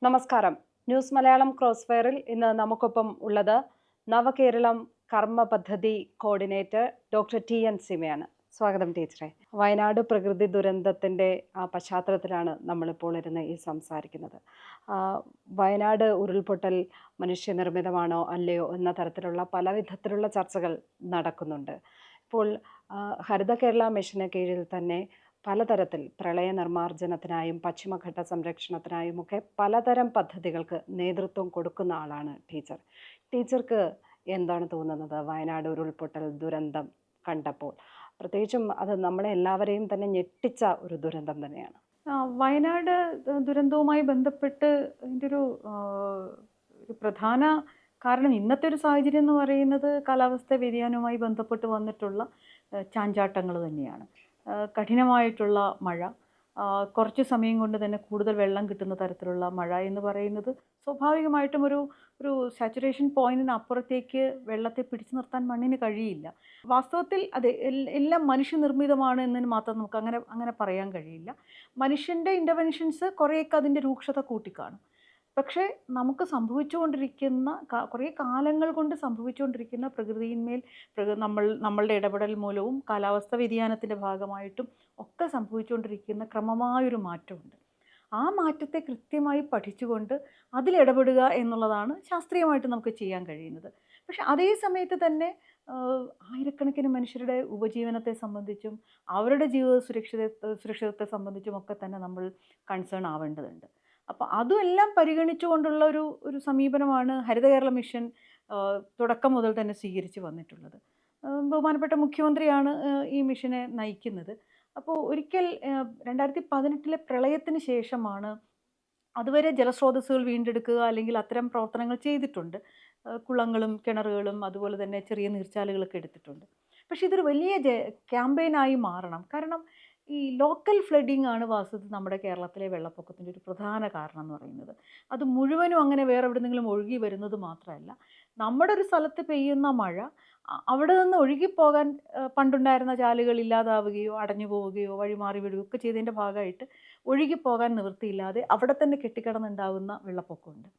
നമസ്കാരം. News Malayalam cross ഫയറിൽ ഇന്ന് നമുക്കൊപ്പം ഉള്ളത് നവകേരളം കർമ്മ പദ്ധതി കോർഡിനേറ്റർ ഡോക്ടർ ടി.എൻ. സീമയാണ്. സ്വാഗതം ടീച്ചറെ. വയനാട് പ്രകൃതി ദുരന്തത്തിൻ്റെ പശ്ചാത്തലത്തിലാണ് നമ്മളിപ്പോൾ ഇരുന്ന് സംസാരിക്കുന്നത്. വയനാട് ഉരുൾപൊട്ടൽ മനുഷ്യനിർമ്മിതമാണോ അല്ലയോ എന്ന തരത്തിലുള്ള പല വിധത്തിലുള്ള ചർച്ചകൾ നടക്കുന്നുണ്ട്. ഇപ്പോൾ ഹരിത കേരള മിഷന് കീഴിൽ തന്നെ പലതരത്തിൽ പ്രളയ നിർമ്മാർജ്ജനത്തിനായും പശ്ചിമഘട്ട സംരക്ഷണത്തിനായും ഒക്കെ പലതരം പദ്ധതികൾക്ക് നേതൃത്വം കൊടുക്കുന്ന ആളാണ് ടീച്ചർ. ടീച്ചർക്ക് എന്താണ് തോന്നുന്നത് വയനാട് ഉരുൾപൊട്ടൽ ദുരന്തം കണ്ടപ്പോൾ? പ്രത്യേകിച്ചും അത് നമ്മളെ എല്ലാവരെയും തന്നെ ഞെട്ടിച്ച ഒരു ദുരന്തം തന്നെയാണ്. വയനാട് ദുരന്തവുമായി ബന്ധപ്പെട്ട് അതിൻ്റെ ഒരു പ്രധാന കാരണം ഇന്നത്തെ ഒരു സാഹചര്യം എന്ന് പറയുന്നത് കാലാവസ്ഥാ വ്യതിയാനവുമായി ബന്ധപ്പെട്ട് വന്നിട്ടുള്ള ചാഞ്ചാട്ടങ്ങൾ തന്നെയാണ്. കഠിനമായിട്ടുള്ള മഴ, കുറച്ച് സമയം കൊണ്ട് തന്നെ കൂടുതൽ വെള്ളം കിട്ടുന്ന തരത്തിലുള്ള മഴ എന്ന് പറയുന്നത് സ്വാഭാവികമായിട്ടും ഒരു സാച്ചുറേഷൻ പോയിന്റിന് അപ്പുറത്തേക്ക് വെള്ളത്തെ പിടിച്ചു നിർത്താൻ മണ്ണിന് കഴിയില്ല. വാസ്തവത്തിൽ അത് എല്ലാം മനുഷ്യനിർമ്മിതമാണ് എന്നതിന് മാത്രം നമുക്ക് അങ്ങനെ പറയാൻ കഴിയില്ല. മനുഷ്യൻ്റെ ഇൻ്റർവെൻഷൻസ് കുറേയൊക്കെ അതിൻ്റെ രൂക്ഷത കൂട്ടിക്കാണും. പക്ഷേ നമുക്ക് സംഭവിച്ചുകൊണ്ടിരിക്കുന്ന കുറേ കാലങ്ങൾ കൊണ്ട് സംഭവിച്ചുകൊണ്ടിരിക്കുന്ന പ്രകൃതിയിന്മേൽ നമ്മളുടെ ഇടപെടൽ മൂലവും കാലാവസ്ഥ വ്യതിയാനത്തിൻ്റെ ഭാഗമായിട്ടും ഒക്കെ സംഭവിച്ചുകൊണ്ടിരിക്കുന്ന ക്രമമായൊരു മാറ്റമുണ്ട്. ആ മാറ്റത്തെ കൃത്യമായി പഠിച്ചുകൊണ്ട് അതിലിടപെടുക എന്നുള്ളതാണ് ശാസ്ത്രീയമായിട്ട് നമുക്ക് ചെയ്യാൻ കഴിയുന്നത്. പക്ഷെ അതേ സമയത്ത് തന്നെ ആയിരക്കണക്കിന് മനുഷ്യരുടെ ഉപജീവനത്തെ സംബന്ധിച്ചും അവരുടെ ജീവിത സുരക്ഷിതത്തെ സംബന്ധിച്ചും ഒക്കെ തന്നെ നമ്മൾ കൺസേൺ ആവേണ്ടതുണ്ട്. അപ്പോൾ അതുമെല്ലാം പരിഗണിച്ചുകൊണ്ടുള്ള ഒരു സമീപനമാണ് ഹരിത കേരള മിഷൻ തുടക്കം മുതൽ തന്നെ സ്വീകരിച്ച് വന്നിട്ടുള്ളത്. ബഹുമാനപ്പെട്ട മുഖ്യമന്ത്രിയാണ് ഈ മിഷനെ നയിക്കുന്നത്. അപ്പോൾ ഒരിക്കൽ 2018 പ്രളയത്തിന് ശേഷമാണ്, അതുവരെ ജലസ്രോതസ്സുകൾ വീണ്ടെടുക്കുക അല്ലെങ്കിൽ അത്തരം പ്രവർത്തനങ്ങൾ ചെയ്തിട്ടുണ്ട്. കുളങ്ങളും കിണറുകളും അതുപോലെ തന്നെ ചെറിയ നീർച്ചാലുകളൊക്കെ എടുത്തിട്ടുണ്ട്. പക്ഷേ ഇതൊരു വലിയ ക്യാമ്പയിനായി മാറണം. കാരണം ഈ ലോക്കൽ ഫ്ലഡിങ് ആണ് വാസ്തവത്തിൽ നമ്മുടെ കേരളത്തിലെ വെള്ളപ്പൊക്കത്തിൻ്റെ ഒരു പ്രധാന കാരണം എന്ന് പറയുന്നത്. അത് മുഴുവനും അങ്ങനെ വേറെ എവിടെയെങ്കിലും ഒഴുകി വരുന്നത് മാത്രമല്ല, നമ്മുടെ ഒരു സ്ഥലത്ത് പെയ്യുന്ന മഴ അവിടെ നിന്ന് ഒഴുകിപ്പോകാൻ പണ്ടുണ്ടായിരുന്ന ചാലുകൾ ഇല്ലാതാവുകയോ അടഞ്ഞു പോവുകയോ വഴിമാറി വിടുകയോ ഒക്കെ ചെയ്തതിൻ്റെ ഭാഗമായിട്ട് ഒഴുകിപ്പോകാൻ നിവൃത്തിയില്ലാതെ അവിടെ തന്നെ കെട്ടിക്കിടന്നുണ്ടാകുന്ന വെള്ളപ്പൊക്കമുണ്ട്.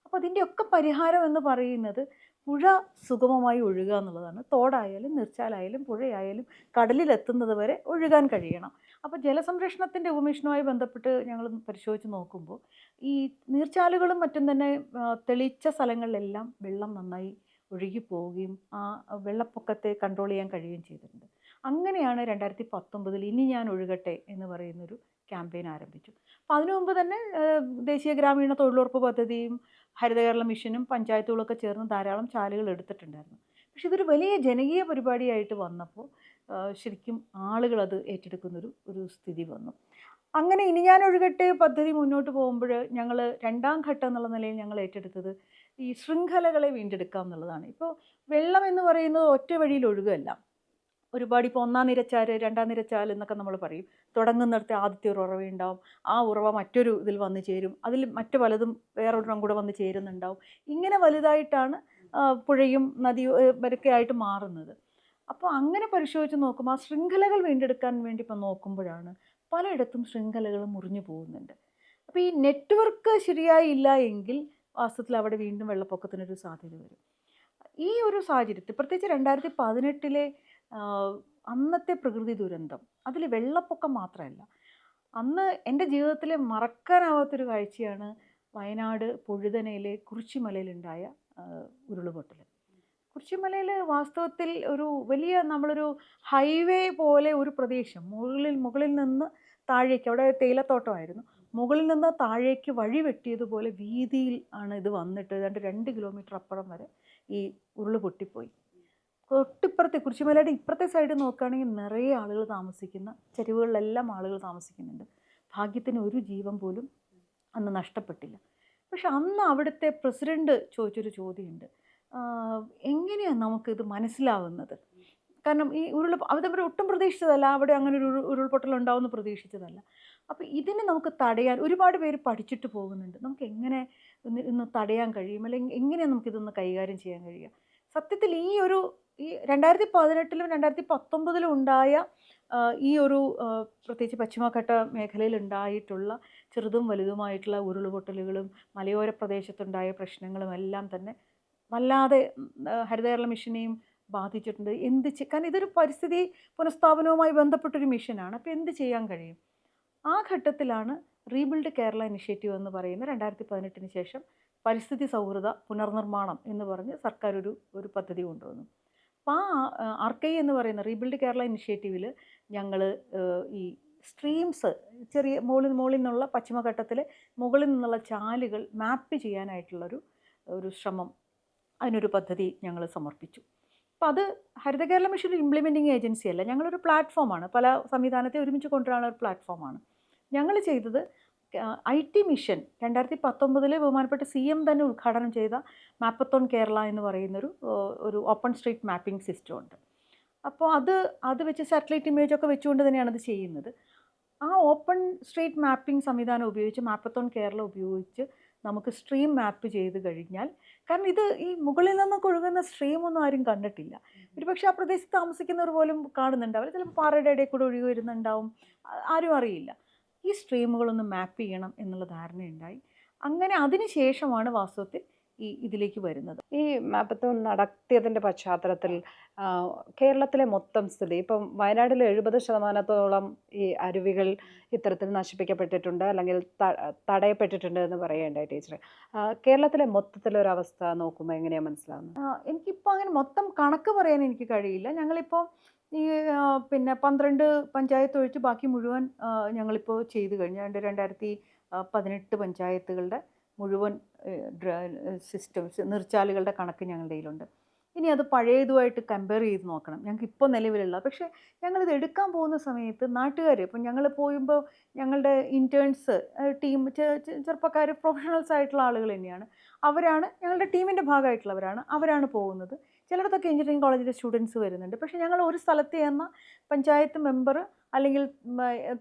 അപ്പോൾ അതിൻ്റെയൊക്കെ പരിഹാരം എന്ന് പറയുന്നത് പുഴ സുഗമമായി ഒഴുകുക എന്നുള്ളതാണ്. തോടായാലും നീർച്ചാലായാലും പുഴയായാലും കടലിലെത്തുന്നത് വരെ ഒഴുകാൻ കഴിയണം. അപ്പോൾ ജലസംരക്ഷണത്തിൻ്റെ ഉപമിഷനുമായി ബന്ധപ്പെട്ട് ഞങ്ങൾ പരിശോധിച്ച് നോക്കുമ്പോൾ ഈ നീർച്ചാലുകളും മറ്റും തന്നെ തെളിച്ച സ്ഥലങ്ങളിലെല്ലാം വെള്ളം നന്നായി ഒഴുകിപ്പോവുകയും ആ വെള്ളപ്പൊക്കത്തെ കൺട്രോൾ ചെയ്യാൻ കഴിയുകയും ചെയ്തിട്ടുണ്ട്. അങ്ങനെയാണ് 2019 ഇനി ഞാൻ ഒഴുകട്ടെ എന്ന് പറയുന്നൊരു ക്യാമ്പയിൻ ആരംഭിച്ചു. അപ്പോൾ അതിനു മുമ്പ് തന്നെ ദേശീയ ഗ്രാമീണ തൊഴിലുറപ്പ് പദ്ധതിയും ഹരിത കേരള മിഷനും പഞ്ചായത്തുകളൊക്കെ ചേർന്ന് ധാരാളം ചാലുകൾ എടുത്തിട്ടുണ്ടായിരുന്നു. പക്ഷെ ഇതൊരു വലിയ ജനകീയ പരിപാടിയായിട്ട് വന്നപ്പോൾ ശരിക്കും ആളുകളത് ഏറ്റെടുക്കുന്നൊരു സ്ഥിതി വന്നു. അങ്ങനെ ഇനി ഞാൻ ഒഴുകട്ടെ പദ്ധതി മുന്നോട്ട് പോകുമ്പോൾ ഞങ്ങൾ രണ്ടാം ഘട്ടം എന്നുള്ള നിലയിൽ ഞങ്ങൾ ഏറ്റെടുത്തത് ഈ ശൃംഖലകളെ വീണ്ടെടുക്കാം എന്നുള്ളതാണ്. ഇപ്പോൾ വെള്ളം എന്ന് പറയുന്നത് ഒറ്റ വഴിയിൽ ഒഴുകുകയല്ല. ഒരുപാട് ഇപ്പോൾ ഒന്നാം നിരച്ചാല് രണ്ടാം നിരച്ചാൽ എന്നൊക്കെ നമ്മൾ പറയും. തുടങ്ങുന്നിടത്ത് ആദ്യത്തെ ഒരു ഉറവയുണ്ടാവും, ആ ഉറവ മറ്റൊരു ഇതിൽ വന്ന് ചേരും, അതിൽ മറ്റു പലതും വേറൊരെണ്ണം കൂടെ വന്ന് ചേരുന്നുണ്ടാവും. ഇങ്ങനെ വലുതായിട്ടാണ് പുഴയും നദിയും വരൊക്കെ ആയിട്ട് മാറുന്നത്. അപ്പോൾ അങ്ങനെ പരിശോധിച്ച് നോക്കുമ്പോൾ ആ ശൃംഖലകൾ വീണ്ടെടുക്കാൻ വേണ്ടി ഇപ്പം നോക്കുമ്പോഴാണ് പലയിടത്തും ശൃംഖലകൾ മുറിഞ്ഞു പോകുന്നുണ്ട്. അപ്പോൾ ഈ നെറ്റ്വർക്ക് ശരിയായി ഇല്ല എങ്കിൽ വാസ്തവത്തിൽ അവിടെ വീണ്ടും വെള്ളപ്പൊക്കത്തിനൊരു സാധ്യത വരും. ഈ ഒരു സാഹചര്യത്തിൽ പ്രത്യേകിച്ച് 2018 അന്നത്തെ പ്രകൃതി ദുരന്തം, അതിൽ വെള്ളപ്പൊക്കം മാത്രമല്ല, അന്ന് എൻ്റെ ജീവിതത്തിലെ മറക്കാനാവാത്തൊരു കാഴ്ചയാണ് വയനാട് പൊഴുതനയിലെ കുറിച്ചിമലയിലുണ്ടായ ഉരുളുപൊട്ടൽ. കുറിച്ചിമലയിൽ വാസ്തവത്തിൽ ഒരു വലിയ നമ്മളൊരു ഹൈവേ പോലെ ഒരു പ്രദേശം മുകളിൽ നിന്ന് താഴേക്ക്, അവിടെ തേയിലത്തോട്ടമായിരുന്നു, മുകളിൽ നിന്ന് താഴേക്ക് വഴി വെട്ടിയതുപോലെ വീതിയിൽ ആണ് ഇത് വന്നിട്ട് 2 കിലോമീറ്റർ അപ്പുറം വരെ ഈ ഉരുള് പൊട്ടിപ്പോയി. തൊട്ടിപ്പുറത്തെ കുരിശുമലയുടെ ഇപ്പുറത്തെ സൈഡ് നോക്കുകയാണെങ്കിൽ നിറയെ ആളുകൾ താമസിക്കുന്ന ചെരുവുകളിലെല്ലാം ആളുകൾ താമസിക്കുന്നുണ്ട്. ഭാഗ്യത്തിന് ഒരു ജീവൻ പോലും അന്ന് നഷ്ടപ്പെട്ടില്ല. പക്ഷെ അന്ന് അവിടുത്തെ പ്രസിഡന്റ് ചോദിച്ചൊരു ചോദ്യമുണ്ട്, എങ്ങനെയാണ് നമുക്കിത് മനസ്സിലാവുന്നത്? കാരണം ഈ അവർ ഒട്ടും പ്രതീക്ഷിച്ചതല്ല, അവിടെ അങ്ങനെ ഒരു ഉരുൾപൊട്ടൽ ഉണ്ടാവുമെന്ന് പ്രതീക്ഷിച്ചതല്ല. അപ്പോൾ ഇതിനെ നമുക്ക് തടയാൻ ഒരുപാട് പേര് പഠിച്ചിട്ട് പോകുന്നുണ്ട്. നമുക്ക് എങ്ങനെ ഇന്ന് തടയാൻ കഴിയും, അല്ലെങ്കിൽ എങ്ങനെയാണ് നമുക്കിതൊന്ന് കൈകാര്യം ചെയ്യാൻ കഴിയുക? സത്യത്തിൽ ഈ ഒരു ഈ 2018-ലും 2019-ലും ഉണ്ടായ ഈ ഒരു പ്രത്യേകിച്ച് പശ്ചിമഘട്ട മേഖലയിൽ ഉണ്ടായിട്ടുള്ള ചെറുതും വലുതുമായിട്ടുള്ള ഉരുളുപൊട്ടലുകളും മലയോര പ്രദേശത്തുണ്ടായ പ്രശ്നങ്ങളും എല്ലാം തന്നെ വല്ലാതെ ഹരിത കേരള മിഷനെയും ബാധിച്ചിട്ടുണ്ട്. കാരണം ഇതൊരു പരിസ്ഥിതി പുനഃസ്ഥാപനവുമായി ബന്ധപ്പെട്ടൊരു മിഷനാണ്. അപ്പോൾ എന്ത് ചെയ്യാൻ കഴിയും? ആ ഘട്ടത്തിലാണ് റീബിൽഡ് കേരള ഇനിഷ്യേറ്റീവ് എന്ന് പറയുന്ന 2018-ന് ശേഷം പരിസ്ഥിതി സൗഹൃദ പുനർനിർമ്മാണം എന്ന് പറഞ്ഞ് സർക്കാർ ഒരു പദ്ധതി കൊണ്ടുവന്നു. അപ്പോൾ ആ RKI എന്ന് പറയുന്ന റീബിൽഡ് കേരള ഇനിഷ്യേറ്റീവിൽ ഞങ്ങൾ ഈ സ്ട്രീംസ് ചെറിയ മുകളിൽ നിന്നുള്ള പശ്ചിമഘട്ടത്തിലെ മുകളിൽ നിന്നുള്ള ചാലുകൾ മാപ്പ് ചെയ്യാനായിട്ടുള്ളൊരു ശ്രമം, അതിനൊരു പദ്ധതി ഞങ്ങൾ സമർപ്പിച്ചു. അപ്പോൾ അത് ഹരിത കേരള മിഷൻ ഇംപ്ലിമെൻറ്റിംഗ് ഏജൻസി അല്ല, ഞങ്ങളൊരു പ്ലാറ്റ്ഫോമാണ്. പല സംവിധാനത്തെ ഒരുമിച്ച് കൊണ്ടുവരാനുള്ള ഒരു പ്ലാറ്റ്ഫോമാണ്. ഞങ്ങൾ ചെയ്തത് IT മിഷൻ 2019 ബഹുമാനപ്പെട്ട CM തന്നെ ഉദ്ഘാടനം ചെയ്ത മാപ്പത്തോൺ കേരള എന്ന് പറയുന്നൊരു ഓപ്പൺ സ്ട്രീറ്റ് മാപ്പിംഗ് സിസ്റ്റം ഉണ്ട്. അപ്പോൾ അത് വെച്ച് സാറ്റലൈറ്റ് ഇമേജൊക്കെ വെച്ചുകൊണ്ട് തന്നെയാണ് അത് ചെയ്യുന്നത്. ആ ഓപ്പൺ സ്ട്രീറ്റ് മാപ്പിംഗ് സംവിധാനം ഉപയോഗിച്ച് മാപ്പത്തോൺ കേരള ഉപയോഗിച്ച് നമുക്ക് സ്ട്രീം മാപ്പ് ചെയ്ത് കഴിഞ്ഞാൽ, കാരണം ഇത് ഈ മുകളിൽ നിന്നൊക്കെ ഒഴുകുന്ന സ്ട്രീമൊന്നും ആരും കണ്ടിട്ടില്ല. ഒരുപക്ഷെ ആ പ്രദേശത്ത് താമസിക്കുന്നവർ പോലും കാണുന്നുണ്ടാവില്ല, ചിലപ്പോൾ പാറയുടെ ഇടയിൽ കൂടെ ഒഴുകി വരുന്നുണ്ടാവും, ആരും അറിയില്ല. ഈ സ്ട്രീമുകളൊന്ന് മാപ്പ് ചെയ്യണം എന്നുള്ള ധാരണയുണ്ടായി. അങ്ങനെ അതിന് ശേഷമാണ് വാസ്തവത്തിൽ ഇതിലേക്ക് വരുന്നത്. ഈ മാപ്പത്തോൺ നടത്തിയതിൻ്റെ പശ്ചാത്തലത്തിൽ കേരളത്തിലെ മൊത്തം സ്ഥിതി, ഇപ്പം വയനാട്ടിൽ 70% ഈ അരുവികൾ ഇത്തരത്തിൽ നശിപ്പിക്കപ്പെട്ടിട്ടുണ്ട് അല്ലെങ്കിൽ തടയപ്പെട്ടിട്ടുണ്ട് എന്ന് പറയേണ്ടായി ടീച്ചർ. കേരളത്തിലെ മൊത്തത്തിലൊരവസ്ഥ നോക്കുമ്പോൾ എങ്ങനെയാണ് മനസ്സിലാവുന്നത്? എനിക്കിപ്പോൾ അങ്ങനെ മൊത്തം കണക്ക് പറയാൻ എനിക്ക് കഴിയില്ല. ഞങ്ങളിപ്പോൾ ഈ 12 പഞ്ചായത്ത് ഒഴിച്ച് ബാക്കി മുഴുവൻ ഞങ്ങളിപ്പോൾ ചെയ്തു കഴിഞ്ഞു. 2018 പഞ്ചായത്തുകളുടെ മുഴുവൻ സിസ്റ്റംസ് നീർച്ചാലുകളുടെ കണക്ക് ഞങ്ങളുടെ കയ്യിലുണ്ട്. ഇനി അത് പഴയതുമായിട്ട് കമ്പയർ ചെയ്ത് നോക്കണം, ഞങ്ങൾക്ക് ഇപ്പോൾ നിലവിലുള്ള. പക്ഷേ ഞങ്ങളിത് എടുക്കാൻ പോകുന്ന സമയത്ത് നാട്ടുകാർ, ഇപ്പം ഞങ്ങൾ പോയുമ്പോൾ ഞങ്ങളുടെ ഇൻറ്റേൺസ് ടീം ചെറുപ്പക്കാർ പ്രൊഫഷണൽസ് ആയിട്ടുള്ള ആളുകൾ തന്നെയാണ്. അവരാണ് ഞങ്ങളുടെ ടീമിൻ്റെ അവരാണ് പോകുന്നത്. ചിലയിടത്തൊക്കെ എഞ്ചിനീയറിംഗ് കോളേജിലെ സ്റ്റുഡൻസ് വരുന്നുണ്ട്. പക്ഷേ ഞങ്ങൾ ഒരു സ്ഥലത്ത് ചെന്ന പഞ്ചായത്ത് മെമ്പർ അല്ലെങ്കിൽ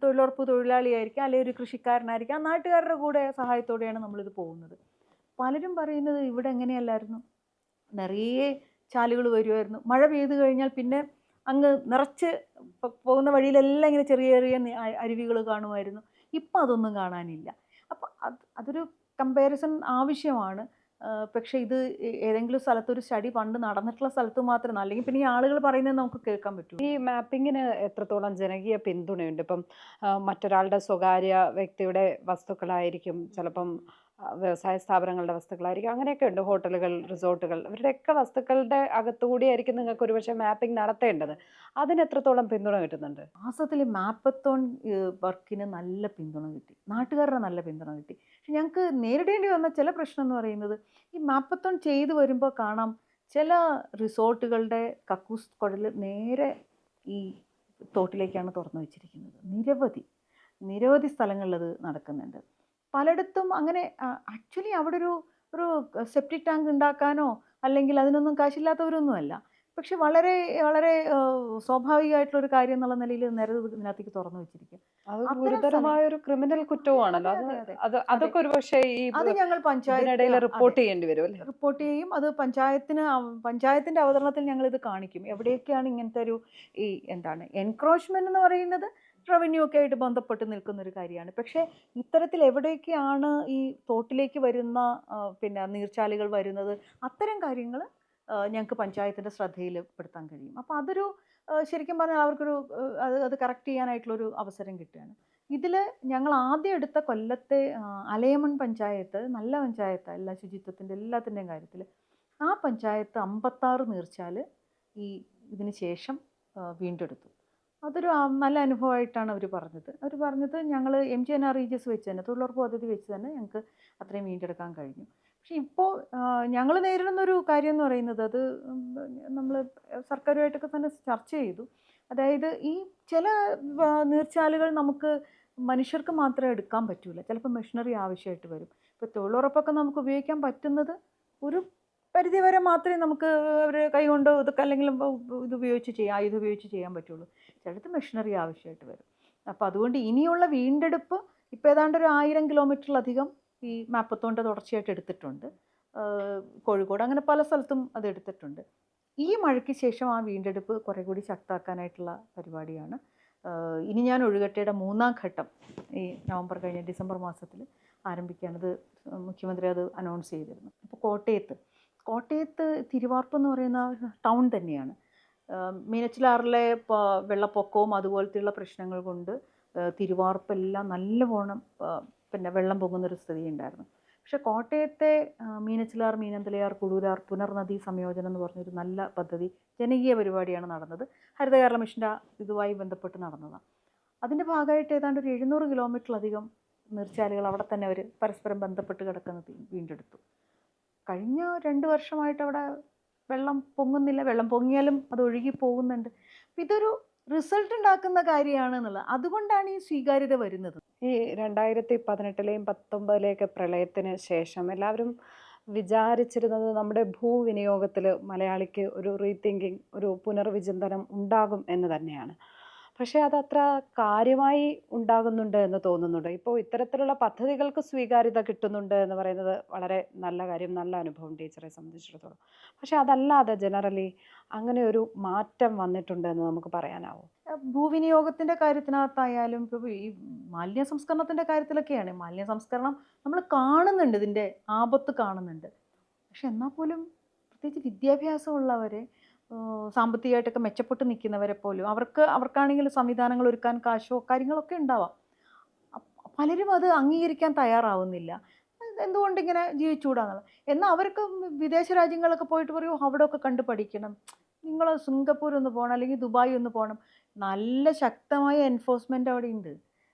തൊഴിലുറപ്പ് തൊഴിലാളിയായിരിക്കാം, അല്ലെങ്കിൽ ഒരു കൃഷിക്കാരനായിരിക്കാം, ആ നാട്ടുകാരുടെ കൂടെ സഹായത്തോടെയാണ് നമ്മളിത് പോകുന്നത്. പലരും പറയുന്നത് ഇവിടെ എങ്ങനെയല്ലായിരുന്നു, നിറയെ ചാലുകൾ വരുമായിരുന്നു, മഴ പെയ്തു കഴിഞ്ഞാൽ പിന്നെ അങ്ങ് നിറച്ച് പോകുന്ന വഴിയിലെല്ലാം ഇങ്ങനെ ചെറിയ ചെറിയ അരുവികൾ കാണുമായിരുന്നു. ഇപ്പം അതൊന്നും കാണാനില്ല. അപ്പം അതൊരു കമ്പാരിസൺ ആവശ്യമാണ്. പക്ഷേ ഇത് ഏതെങ്കിലും സ്ഥലത്തൊരു സ്റ്റഡി പണ്ട് നടന്നിട്ടുള്ള സ്ഥലത്ത് മാത്രമേ, അല്ലെങ്കിൽ പിന്നെ ഈ ആളുകൾ പറയുന്നത് നമുക്ക് കേൾക്കാൻ പറ്റും. ഈ മാപ്പിങ്ങിന് എത്രത്തോളം ജനകീയ പിന്തുണയുണ്ട്? ഇപ്പം മറ്റൊരാളുടെ സ്വകാര്യ വ്യക്തിയുടെ വസ്തുക്കളായിരിക്കും, ചിലപ്പം വ്യവസായ സ്ഥാപനങ്ങളുടെ വസ്തുക്കളായിരിക്കും, അങ്ങനെയൊക്കെ ഉണ്ട്. ഹോട്ടലുകൾ, റിസോർട്ടുകൾ, ഇവരുടെയൊക്കെ വസ്തുക്കളുടെ അകത്തുകൂടിയായിരിക്കും നിങ്ങൾക്ക് ഒരുപക്ഷെ മാപ്പിംഗ് നടത്തേണ്ടത്. അതിന് എത്രത്തോളം പിന്തുണ കിട്ടുന്നുണ്ട്? വാസ്തവത്തിൽ മാപ്പത്തോൺ വർക്കിന് നല്ല പിന്തുണ കിട്ടി, നാട്ടുകാരുടെ നല്ല പിന്തുണ കിട്ടി. പക്ഷെ ഞങ്ങൾക്ക് നേരിടേണ്ടി വന്ന ചില പ്രശ്നം എന്ന് പറയുന്നത്, ഈ മാപ്പത്തോൺ ചെയ്തു വരുമ്പോൾ കാണാം ചില റിസോർട്ടുകളുടെ കക്കൂസ് കുഴൽ നേരെ ഈ തോട്ടിലേക്കാണ് തുറന്നു വെച്ചിരിക്കുന്നത്. നിരവധി സ്ഥലങ്ങളിൽ അത് നടക്കുന്നുണ്ട്. പലയിടത്തും അങ്ങനെ ആക്ച്വലി അവിടെ ഒരു സെപ്റ്റിക് ടാങ്ക് ഉണ്ടാക്കാനോ അല്ലെങ്കിൽ അതിനൊന്നും കാശില്ലാത്തവരൊന്നുമല്ല. പക്ഷെ വളരെ വളരെ സ്വാഭാവികമായിട്ടുള്ളൊരു കാര്യം എന്നുള്ള നിലയിൽ ഇതിനകത്തേക്ക് തുറന്നു വെച്ചിരിക്കുക. അത് ഗുരുതരമായ ഒരു ക്രിമിനൽ കുറ്റവുമാണല്ലോ. അതൊക്കെ ഒരു പക്ഷേ ഈ അത് ഞങ്ങൾ പഞ്ചായത്തിനിടയിൽ റിപ്പോർട്ട് ചെയ്യേണ്ടി വരും അല്ലേ? റിപ്പോർട്ട് ചെയ്യും. അത് പഞ്ചായത്തിന്റെ അവതരണത്തിൽ ഞങ്ങൾ ഇത് കാണിക്കും, എവിടെയൊക്കെയാണ് ഇങ്ങനത്തെ ഒരു ഈ എൻക്രോച്ച്മെന്റ് എന്ന് പറയുന്നത് റവന്യൂ ഒക്കെ ആയിട്ട് ബന്ധപ്പെട്ട് നിൽക്കുന്ന ഒരു കാര്യമാണ്. പക്ഷേ ഇത്തരത്തിൽ എവിടെയൊക്കെയാണ് ഈ തോട്ടിലേക്ക് വരുന്ന നീർച്ചാലുകൾ വരുന്നത്, അത്തരം കാര്യങ്ങൾ ഞങ്ങൾക്ക് പഞ്ചായത്തിൻ്റെ ശ്രദ്ധയിൽ പെടുത്താൻ കഴിയും. അപ്പോൾ അതൊരു ശരിക്കും പറഞ്ഞാൽ അവർക്കൊരു അത് കറക്റ്റ് ചെയ്യാനായിട്ടുള്ളൊരു അവസരം കിട്ടുകയാണ്. ഇതിൽ ഞങ്ങൾ ആദ്യം എടുത്ത കൊല്ലത്തെ അലയമൺ പഞ്ചായത്ത് നല്ല പഞ്ചായത്താണ്, എല്ലാ ശുചിത്വത്തിൻ്റെ എല്ലാത്തിൻ്റെയും കാര്യത്തിൽ. ആ പഞ്ചായത്ത് 56 നീർച്ചാല് ഇതിന് ശേഷം വീണ്ടെടുത്തു. അതൊരു നല്ല അനുഭവമായിട്ടാണ് അവർ പറഞ്ഞത്. ഞങ്ങൾ MGNREGS വെച്ച് തന്നെ, തൊഴിലുറപ്പ് പദ്ധതി വെച്ച് തന്നെ ഞങ്ങൾക്ക് അത്രയും വീണ്ടെടുക്കാൻ കഴിഞ്ഞു. പക്ഷെ ഇപ്പോൾ ഞങ്ങൾ നേരിടുന്നൊരു കാര്യം എന്ന് പറയുന്നത്, അത് നമ്മൾ സർക്കാരുമായിട്ടൊക്കെ തന്നെ ചർച്ച ചെയ്തു. അതായത് ഈ ചില നീർച്ചാലുകൾ നമുക്ക് മനുഷ്യർക്ക് മാത്രമേ എടുക്കാൻ പറ്റൂല, ചിലപ്പോൾ മെഷീനറി ആവശ്യമായിട്ട് വരും. ഇപ്പോൾ തൊഴിലുറപ്പൊക്കെ നമുക്ക് ഉപയോഗിക്കാൻ പറ്റുന്നത് ഒരു പരിധിവരെ മാത്രമേ നമുക്ക് അവർ കൈകൊണ്ട് ഇതൊക്കെ അല്ലെങ്കിൽ ഇത് ഉപയോഗിച്ച് ചെയ്യാൻ പറ്റുള്ളൂ. ചിലടത്ത് മെഷീനറി ആവശ്യമായിട്ട് വരും. അപ്പോൾ അതുകൊണ്ട് ഇനിയുള്ള വീണ്ടെടുപ്പ് ഇപ്പോൾ ഏതാണ്ട് ഒരു 1000 കിലോമീറ്ററിലധികം ഈ മാപ്പത്തോണിൻ്റെ തുടർച്ചയായിട്ട് എടുത്തിട്ടുണ്ട്. കോഴിക്കോട് അങ്ങനെ പല സ്ഥലത്തും അത് എടുത്തിട്ടുണ്ട്. ഈ മഴയ്ക്ക് ശേഷം ആ വീണ്ടെടുപ്പ് കുറേ കൂടി ശക്തമാക്കാനായിട്ടുള്ള പരിപാടിയാണ്. ഇനി ഞാൻ ഒഴുകട്ടെയുടെ 3ാം ഘട്ടം ഈ നവംബർ കഴിഞ്ഞ് ഡിസംബർ മാസത്തിൽ ആരംഭിക്കുകയാണത്. മുഖ്യമന്ത്രി അത് അനൗൺസ് ചെയ്തിരുന്നു. അപ്പോൾ കോട്ടയത്ത് തിരുവാർപ്പ് എന്ന് പറയുന്ന ടൗൺ തന്നെയാണ്. മീനച്ചിലാറിലെ വെള്ളപ്പൊക്കവും അതുപോലത്തെയുള്ള പ്രശ്നങ്ങൾ കൊണ്ട് തിരുവാർപ്പെല്ലാം നല്ലവണ്ണം പിന്നെ വെള്ളം പൊങ്ങുന്നൊരു സ്ഥിതി ഉണ്ടായിരുന്നു. പക്ഷെ കോട്ടയത്തെ മീനച്ചിലാർ, മീനന്തലയാർ, കുളൂരാർ പുനർനദീ സംയോജനം എന്ന് പറഞ്ഞൊരു നല്ല പദ്ധതി, ജനകീയ പരിപാടിയാണ് നടന്നത്. ഹരിത കേരള മിഷൻ്റെ ഇതുമായി ബന്ധപ്പെട്ട് നടന്നതാണ്. അതിൻ്റെ ഭാഗമായിട്ട് ഏതാണ്ട് ഒരു 700 കിലോമീറ്ററിലധികം നീർച്ചാലുകൾ അവിടെ തന്നെ അവർ പരസ്പരം ബന്ധപ്പെട്ട് കിടക്കുന്നത് വീണ്ടെടുത്തു. കഴിഞ്ഞ 2 വർഷമായിട്ട് അവിടെ വെള്ളം പൊങ്ങുന്നില്ല. വെള്ളം പൊങ്ങിയാലും അത് ഒഴുകി പോകുന്നുണ്ട്. അപ്പം ഇതൊരു റിസൾട്ട് ഉണ്ടാക്കുന്ന കാര്യമാണ് എന്നുള്ളത്. അതുകൊണ്ടാണ് ഈ സ്വീകാര്യത വരുന്നത്. ഈ 2018-ലെയും 19-ലെയൊക്കെ പ്രളയത്തിന് ശേഷം എല്ലാവരും വിചാരിച്ചിരുന്നത് നമ്മുടെ ഭൂവിനിയോഗത്തിൽ മലയാളിക്ക് ഒരു റീതിങ്കിങ്, ഒരു പുനർവിചിന്തനം ഉണ്ടാകും എന്ന് തന്നെയാണ്. പക്ഷേ അതത്ര കാര്യമായി ഉണ്ടാകുന്നുണ്ട് എന്ന് തോന്നുന്നുണ്ട്. ഇപ്പോൾ ഇത്തരത്തിലുള്ള പദ്ധതികൾക്ക് സ്വീകാര്യത കിട്ടുന്നുണ്ട് എന്ന് പറയുന്നത് വളരെ നല്ല കാര്യം, നല്ല അനുഭവം ടീച്ചറെ സംബന്ധിച്ചിടത്തോളം. പക്ഷേ അതല്ലാതെ ജനറലി അങ്ങനെ ഒരു മാറ്റം വന്നിട്ടുണ്ട് എന്ന് നമുക്ക് പറയാനാവും. ഭൂവിനിയോഗത്തിൻ്റെ കാര്യത്തിനകത്തായാലും ഇപ്പോൾ ഈ മാലിന്യ സംസ്കരണത്തിൻ്റെ കാര്യത്തിലൊക്കെയാണ്. മാലിന്യ സംസ്കരണം നമ്മൾ കാണുന്നുണ്ട്, ഇതിൻ്റെ ആപത്ത് കാണുന്നുണ്ട്. പക്ഷെ എന്നാൽ പോലും പ്രത്യേകിച്ച് വിദ്യാഭ്യാസമുള്ളവരെ, സാമ്പത്തികമായിട്ടൊക്കെ മെച്ചപ്പെട്ട് നിൽക്കുന്നവരെ പോലും അവർക്കാണെങ്കിൽ സംവിധാനങ്ങൾ ഒരുക്കാൻ കാശോ കാര്യങ്ങളൊക്കെ ഉണ്ടാവാം. പലരും അത് അംഗീകരിക്കാൻ തയ്യാറാവുന്നില്ല. എന്തുകൊണ്ടിങ്ങനെ ജീവിച്ചുകൂടാന്നുള്ളത്. എന്നാൽ അവർക്ക് വിദേശ രാജ്യങ്ങളൊക്കെ പോയിട്ട് പറയൂ, അവിടെയൊക്കെ കണ്ട് പഠിക്കണം, നിങ്ങൾ സിംഗപ്പൂർ ഒന്ന് പോകണം, അല്ലെങ്കിൽ ദുബായ് ഒന്ന് പോകണം. നല്ല ശക്തമായ എൻഫോഴ്സ്മെൻ്റ് അവിടെ ഉണ്ട്.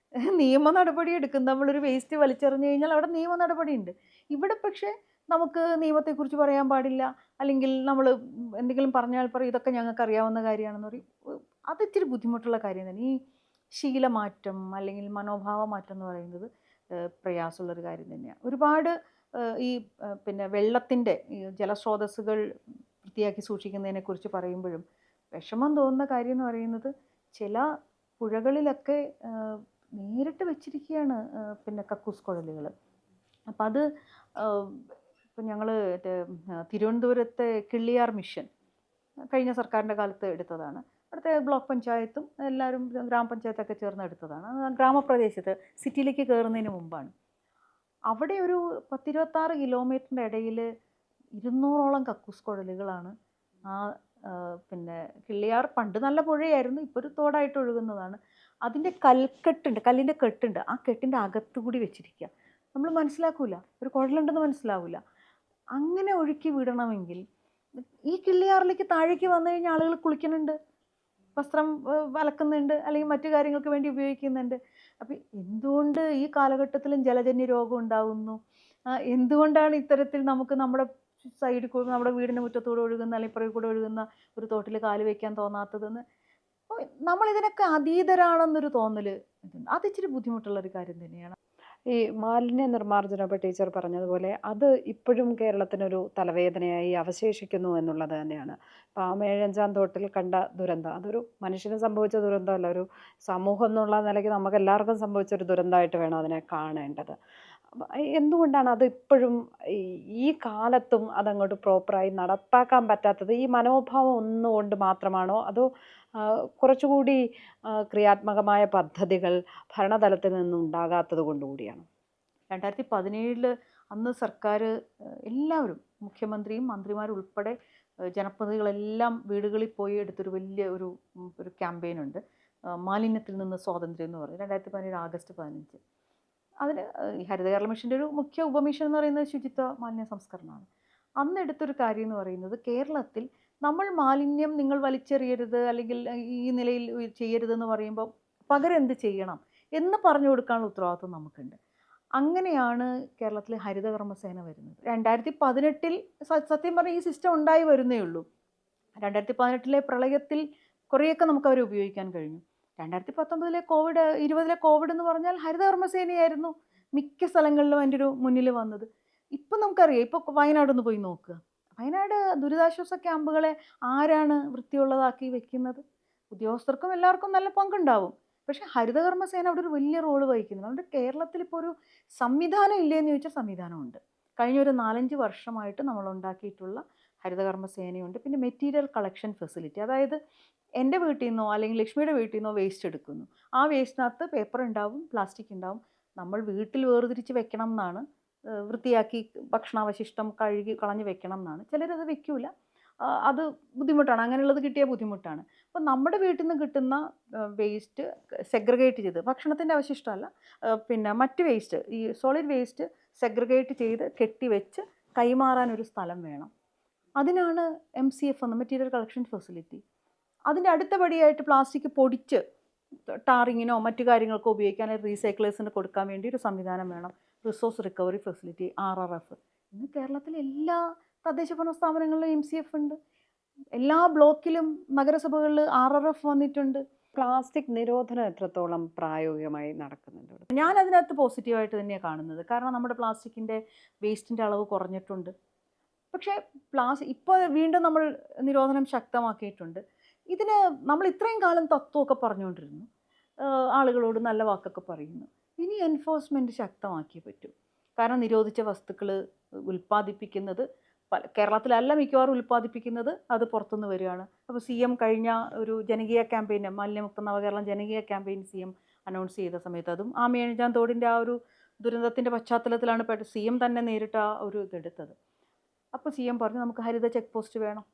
നിയമ നടപടി എടുക്കും. നമ്മളൊരു വേസ്റ്റ് വലിച്ചെറിഞ്ഞു കഴിഞ്ഞാൽ അവിടെ നിയമ നടപടി ഉണ്ട്. ഇവിടെ പക്ഷേ നമുക്ക് നിയമത്തെക്കുറിച്ച് പറയാൻ പാടില്ല, അല്ലെങ്കിൽ നമ്മൾ എന്തെങ്കിലും പറഞ്ഞാൽ പറയും ഇതൊക്കെ ഞങ്ങൾക്ക് അറിയാവുന്ന കാര്യമാണെന്ന് പറയും. അത് ഇച്ചിരി ബുദ്ധിമുട്ടുള്ള കാര്യം തന്നെ. ഈ ശീലമാറ്റം അല്ലെങ്കിൽ മനോഭാവ മാറ്റം എന്ന് പറയുന്നത് പ്രയാസമുള്ളൊരു കാര്യം തന്നെയാണ്. ഒരുപാട് ഈ പിന്നെ വെള്ളത്തിൻ്റെ ഈ ജലസ്രോതസ്സുകൾ വൃത്തിയാക്കി സൂക്ഷിക്കുന്നതിനെക്കുറിച്ച് പറയുമ്പോഴും വിഷമം തോന്നുന്ന കാര്യം എന്ന് പറയുന്നത് ചില പുഴകളിലൊക്കെ നേരിട്ട് വെച്ചിരിക്കുകയാണ് പിന്നെ കക്കൂസ് കുഴലുകൾ. അപ്പം അത് ഇപ്പം ഞങ്ങൾ തിരുവനന്തപുരത്തെ കിള്ളിയാർ മിഷൻ കഴിഞ്ഞ സർക്കാരിൻ്റെ കാലത്ത് എടുത്തതാണ്. അവിടുത്തെ ബ്ലോക്ക് പഞ്ചായത്തും എല്ലാവരും ഗ്രാമപഞ്ചായത്തൊക്കെ ചേർന്ന് എടുത്തതാണ്. ഗ്രാമപ്രദേശത്ത് സിറ്റിയിലേക്ക് കയറുന്നതിന് മുമ്പാണ്. അവിടെ ഒരു 10-26 കിലോമീറ്ററിൻ്റെ ഇടയിൽ 200ഓളം കക്കൂസ് കുഴലുകളാണ്. പിന്നെ കിള്ളിയാർ പണ്ട് നല്ല പുഴയായിരുന്നു, ഇപ്പോൾ ഒരു തോടായിട്ട് ഒഴുകുന്നതാണ്. അതിൻ്റെ കല്ലിൻ്റെ കെട്ടുണ്ട്. ആ കെട്ടിൻ്റെ അകത്തുകൂടി വെച്ചിരിക്കുക. നമ്മൾ മനസ്സിലാക്കൂല, ഒരു കുഴലുണ്ടെന്ന് മനസ്സിലാവില്ല. അങ്ങനെ ഒഴുക്കി വിടണമെങ്കിൽ ഈ കിള്ളിയാറിലേക്ക് താഴേക്ക് വന്നു കഴിഞ്ഞാൽ ആളുകൾ കുളിക്കുന്നുണ്ട്, വസ്ത്രം അലക്കുന്നുണ്ട്, അല്ലെങ്കിൽ മറ്റു കാര്യങ്ങൾക്ക് വേണ്ടി ഉപയോഗിക്കുന്നുണ്ട്. അപ്പം എന്തുകൊണ്ട് ഈ കാലഘട്ടത്തിലും ജലജന്യ രോഗം ഉണ്ടാകുന്നു? എന്തുകൊണ്ടാണ് ഇത്തരത്തിൽ നമുക്ക് നമ്മുടെ സൈഡിൽ കൂടെ, നമ്മുടെ വീടിൻ്റെ മുറ്റത്തൂടെ ഒഴുകുന്ന അല്ലെങ്കിൽ പുറകിൽ കൂടെ ഒഴുകുന്ന ഒരു തോട്ടിൽ കാല് വയ്ക്കാൻ തോന്നാത്തതെന്ന്? നമ്മളിതിനൊക്കെ അതീതരാണെന്നൊരു തോന്നൽ ഇതുണ്ട്. അത് ഇച്ചിരി ബുദ്ധിമുട്ടുള്ളൊരു കാര്യം തന്നെയാണ്. ഈ മാലിന്യ നിർമ്മാർജ്ജനം, ഇപ്പോൾ ടീച്ചർ പറഞ്ഞതുപോലെ അത് ഇപ്പോഴും കേരളത്തിനൊരു തലവേദനയായി അവശേഷിക്കുന്നു എന്നുള്ളത് തന്നെയാണ്. ഇപ്പോൾ ആ മേഴഞ്ചാൻ തോട്ടിൽ കണ്ട ദുരന്തം അതൊരു മനുഷ്യന് സംഭവിച്ച ദുരന്തമല്ല, ഒരു സമൂഹം എന്നുള്ള നിലയ്ക്ക് നമുക്ക് എല്ലാവർക്കും സംഭവിച്ചൊരു ദുരന്തമായിട്ട് വേണം അതിനെ കാണേണ്ടത്. എന്തുകൊണ്ടാണ് അത് ഇപ്പോഴും ഈ കാലത്തും അതങ്ങോട്ട് പ്രോപ്പറായി നടപ്പാക്കാൻ പറ്റാത്തത്? ഈ മനോഭാവം ഒന്നുകൊണ്ട് മാത്രമാണോ, അതോ കുറച്ചുകൂടി ക്രിയാത്മകമായ പദ്ധതികൾ ഭരണതലത്തിൽ നിന്നുണ്ടാകാത്തത് കൊണ്ടുകൂടിയാണ്? 2017 അന്ന് സർക്കാർ എല്ലാവരും, മുഖ്യമന്ത്രിയും മന്ത്രിമാരും ഉൾപ്പെടെ ജനപ്രതിനിധികളെല്ലാം വീടുകളിൽ പോയി എടുത്തൊരു വലിയ ഒരു ക്യാമ്പയിനുണ്ട്, മാലിന്യത്തിൽ നിന്ന് സ്വാതന്ത്ര്യം എന്ന് പറയും. 2017 ആഗസ്റ്റ് 15. അതിന് ഈ ഹരിത കേരള മിഷൻ്റെ ഒരു മുഖ്യ ഉപമിഷൻ എന്ന് പറയുന്നത് ശുചിത്വ മാലിന്യ സംസ്കരണമാണ്. അന്ന് എടുത്തൊരു കാര്യം എന്ന് പറയുന്നത്, കേരളത്തിൽ നമ്മൾ മാലിന്യം നിങ്ങൾ വലിച്ചെറിയരുത് അല്ലെങ്കിൽ ഈ നിലയിൽ ചെയ്യരുതെന്ന് പറയുമ്പോൾ പകരം എന്ത് ചെയ്യണം എന്ന് പറഞ്ഞു കൊടുക്കാനുള്ള ഉത്തരവാദിത്വം നമുക്കുണ്ട്. അങ്ങനെയാണ് കേരളത്തിൽ ഹരിതകർമ്മസേന വരുന്നത്. 2018 സത്യം പറഞ്ഞാൽ ഈ സിസ്റ്റം ഉണ്ടായി വരുന്നേ ഉള്ളൂ. 2018 പ്രളയത്തിൽ കുറേയൊക്കെ നമുക്ക് അവരെ ഉപയോഗിക്കാൻ കഴിഞ്ഞു. 2019 കോവിഡ് എന്ന് പറഞ്ഞാൽ ഹരിതകർമ്മസേനയായിരുന്നു മിക്ക സ്ഥലങ്ങളിലും അതിൻ്റെ ഒരു മുന്നിൽ വന്നത്. ഇപ്പം നമുക്കറിയാം, ഇപ്പോൾ വയനാടൊന്ന് പോയി നോക്കുക. വയനാട് ദുരിതാശ്വാസ ക്യാമ്പുകളെ ആരാണ് വൃത്തിയുള്ളതാക്കി വെക്കുന്നത്? ഉദ്യോഗസ്ഥർക്കും എല്ലാവർക്കും നല്ല പങ്കുണ്ടാവും. പക്ഷേ ഹരിതകർമ്മസേന അവിടെ ഒരു വലിയ റോള് വഹിക്കുന്നുണ്ട്. അതുകൊണ്ട് കേരളത്തിൽ ഇപ്പോൾ ഒരു സംവിധാനം ഇല്ലയെന്ന് ചോദിച്ചാൽ സംവിധാനമുണ്ട്. കഴിഞ്ഞ ഒരു 4-5 വർഷമായിട്ട് നമ്മൾ ഉണ്ടാക്കിയിട്ടുള്ള ഹരിതകർമ്മസേനയുണ്ട്. പിന്നെ മെറ്റീരിയൽ കളക്ഷൻ ഫെസിലിറ്റി, അതായത് എൻ്റെ വീട്ടിൽ നിന്നോ അല്ലെങ്കിൽ ലക്ഷ്മിയുടെ വീട്ടിൽ നിന്നോ വേസ്റ്റ് എടുക്കുന്നു. ആ വേസ്റ്റിനകത്ത് പേപ്പർ ഉണ്ടാവും, പ്ലാസ്റ്റിക് ഉണ്ടാവും. നമ്മൾ വീട്ടിൽ വേർതിരിച്ച് വെക്കണം എന്നാണ്, വൃത്തിയാക്കി ഭക്ഷണാവശിഷ്ടം കഴുകി കളഞ്ഞ് വെക്കണം എന്നാണ്. ചിലരത് വെക്കൂല, അത് ബുദ്ധിമുട്ടാണ്, അങ്ങനെയുള്ളത് കിട്ടിയാൽ ബുദ്ധിമുട്ടാണ്. അപ്പം നമ്മുടെ വീട്ടിൽ നിന്ന് കിട്ടുന്ന വേസ്റ്റ് സെഗ്രിഗേറ്റ് ചെയ്ത്, ഭക്ഷണത്തിൻ്റെ അവശിഷ്ടമല്ല, പിന്നെ മറ്റ് വേസ്റ്റ്, ഈ സോളിഡ് വേസ്റ്റ് സെഗ്രിഗേറ്റ് ചെയ്ത് കെട്ടിവെച്ച് കൈമാറാൻ ഒരു സ്ഥലം വേണം. അതിനാണ് MCF എന്ന മെറ്റീരിയൽ കളക്ഷൻ ഫെസിലിറ്റി. അതിൻ്റെ അടുത്ത പടിയായിട്ട് പ്ലാസ്റ്റിക് പൊടിച്ച് ടാറിങ്ങിനോ മറ്റു കാര്യങ്ങൾക്കോ ഉപയോഗിക്കാൻ റീസൈക്ലേഴ്സിന് കൊടുക്കാൻ വേണ്ടി ഒരു സംവിധാനം വേണം, റിസോഴ്സ് റിക്കവറി ഫെസിലിറ്റി, RRF. ഇന്ന് കേരളത്തിലെ എല്ലാ തദ്ദേശ ഭരണ സ്ഥാപനങ്ങളിലും MCF ഉണ്ട്. എല്ലാ ബ്ലോക്കിലും നഗരസഭകളിൽ RRF വന്നിട്ടുണ്ട്. പ്ലാസ്റ്റിക് നിരോധനം എത്രത്തോളം പ്രായോഗികമായി നടക്കുന്നുണ്ട്? ഞാൻ അതിനകത്ത് പോസിറ്റീവായിട്ട് തന്നെയാണ് കാണുന്നത്. കാരണം നമ്മുടെ പ്ലാസ്റ്റിക്കിൻ്റെ വേസ്റ്റിൻ്റെ അളവ് കുറഞ്ഞിട്ടുണ്ട്. പക്ഷേ ഇപ്പോൾ വീണ്ടും നമ്മൾ നിരോധനം ശക്തമാക്കിയിട്ടുണ്ട്. ഇതിന് നമ്മൾ ഇത്രയും കാലം തത്വമൊക്കെ പറഞ്ഞുകൊണ്ടിരുന്നു, ആളുകളോട് നല്ല വാക്കൊക്കെ പറയുന്നു. ഇനി എൻഫോഴ്സ്മെൻറ്റ് ശക്തമാക്കിയേ പറ്റൂ. കാരണം നിരോധിച്ച വസ്തുക്കൾ ഉൽപ്പാദിപ്പിക്കുന്നത് കേരളത്തിലല്ല മിക്കവാറും ഉൽപ്പാദിപ്പിക്കുന്നത്, അത് പുറത്തുനിന്ന് വരികയാണ്. അപ്പോൾ CM കഴിഞ്ഞ ഒരു ജനകീയ ക്യാമ്പയിൻ, മാലിന്യമുക്ത നവകേരളം ജനകീയ ക്യാമ്പയിൻ CM അനൗൺസ് ചെയ്ത സമയത്ത്, അതും ആ മേഴഞ്ചാൻ തോടിൻ്റെ ആ ഒരു ദുരന്തത്തിൻ്റെ പശ്ചാത്തലത്തിലാണ് CM തന്നെ നേരിട്ട് ആ ഒരു ഇതെടുത്തത്. അപ്പോൾ CM പറഞ്ഞു നമുക്ക് ഹരിത ചെക്ക് പോസ്റ്റ് വേണം.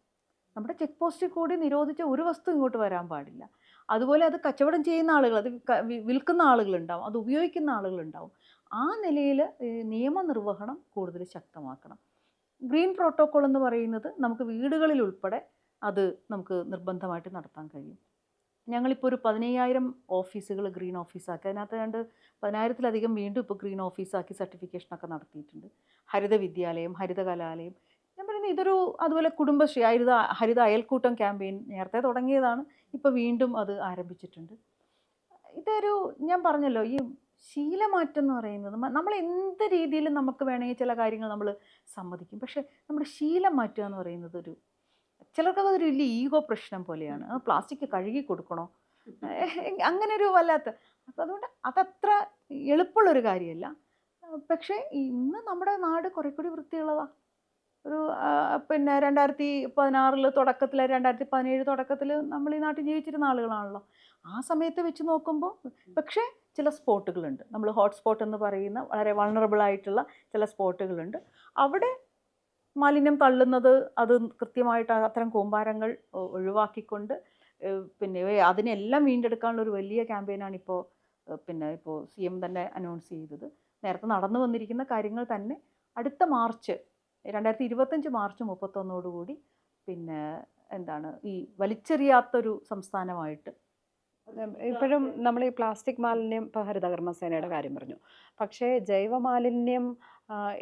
നമ്മുടെ ചെക്ക് പോസ്റ്റിൽ കൂടി നിരോധിച്ച ഒരു വസ്തു ഇങ്ങോട്ട് വരാൻ പാടില്ല. അതുപോലെ അത് കച്ചവടം ചെയ്യുന്ന ആളുകൾ, അത് വിൽക്കുന്ന ആളുകളുണ്ടാവും, അത് ഉപയോഗിക്കുന്ന ആളുകളുണ്ടാവും. ആ നിലയിൽ നിയമനിർവഹണം കൂടുതൽ ശക്തമാക്കണം. ഗ്രീൻ പ്രോട്ടോക്കോൾ എന്ന് പറയുന്നത് നമുക്ക് വീടുകളിൽ ഉൾപ്പെടെ അത് നമുക്ക് നിർബന്ധമായിട്ട് നടത്താൻ കഴിയും. ഞങ്ങളിപ്പോൾ ഒരു 15,000 ഓഫീസുകൾ ഗ്രീൻ ഓഫീസാക്കി, അതിനകത്ത് 10,000-ത്തിലധികം വീണ്ടും ഇപ്പോൾ ഗ്രീൻ ഓഫീസാക്കി സർട്ടിഫിക്കേഷനൊക്കെ നടത്തിയിട്ടുണ്ട്. ഹരിത വിദ്യാലയം, ഹരിത കലാലയം, ഞാൻ പറയുന്നത് ഇതൊരു, അതുപോലെ കുടുംബശ്രീ ഹരിത അയൽക്കൂട്ടം ക്യാമ്പയിൻ നേരത്തെ തുടങ്ങിയതാണ്, ഇപ്പോൾ വീണ്ടും അത് ആരംഭിച്ചിട്ടുണ്ട്. ഇതൊരു, ഞാൻ പറഞ്ഞല്ലോ, ഈ ശീലമാറ്റം എന്ന് പറയുന്നത് നമ്മൾ എന്ത് രീതിയിലും നമുക്ക് വേണമെങ്കിൽ ചില കാര്യങ്ങൾ നമ്മൾ സമ്മതിക്കും. പക്ഷേ നമ്മുടെ ശീലം മാറ്റുക എന്ന് പറയുന്നത് ചിലർക്കത് ഒരു വലിയ ഈഗോ പ്രശ്നം പോലെയാണ്. പ്ലാസ്റ്റിക് കഴുകി കൊടുക്കണോ, അങ്ങനെ ഒരു വല്ലാത്ത. അപ്പം അതുകൊണ്ട് അതത്ര എളുപ്പമുള്ളൊരു കാര്യമല്ല. പക്ഷേ ഇന്ന് നമ്മുടെ നാട് കുറെ കൂടി വൃത്തിയുള്ളതാണ്. ഒരു പിന്നെ 2016 തുടക്കത്തിൽ, 2017 തുടക്കത്തിൽ നമ്മൾ ഈ നാട്ടിൽ ജീവിച്ചിരുന്ന ആളുകളാണല്ലോ. ആ സമയത്ത് വെച്ച് നോക്കുമ്പോൾ പക്ഷേ ചില സ്പോട്ടുകളുണ്ട്, നമ്മൾ ഹോട്ട്സ്പോട്ട് എന്ന് പറയുന്ന വളരെ വൾണറബിൾ ആയിട്ടുള്ള ചില സ്പോട്ടുകളുണ്ട്. അവിടെ മാലിന്യം തള്ളുന്നത് അത് കൃത്യമായിട്ട് അത്തരം കൂമ്പാരങ്ങൾ ഒഴിവാക്കിക്കൊണ്ട് പിന്നെ അതിനെല്ലാം വീണ്ടെടുക്കാനുള്ള ഒരു വലിയ ക്യാമ്പയിനാണ് ഇപ്പോൾ CM തന്നെ അനൗൺസ് ചെയ്തത്. നേരത്തെ നടന്നു വന്നിരിക്കുന്ന കാര്യങ്ങൾ തന്നെ അടുത്ത മാർച്ച് 2025 മാർച്ച് 31 പിന്നെ ഈ വലിച്ചെറിയാത്തൊരു സംസ്ഥാനമായിട്ട്. ഇപ്പോഴും നമ്മൾ ഈ പ്ലാസ്റ്റിക് മാലിന്യം, ഇപ്പോൾ ഹരിതകർമ്മസേനയുടെ കാര്യം പറഞ്ഞു, പക്ഷേ ജൈവമാലിന്യം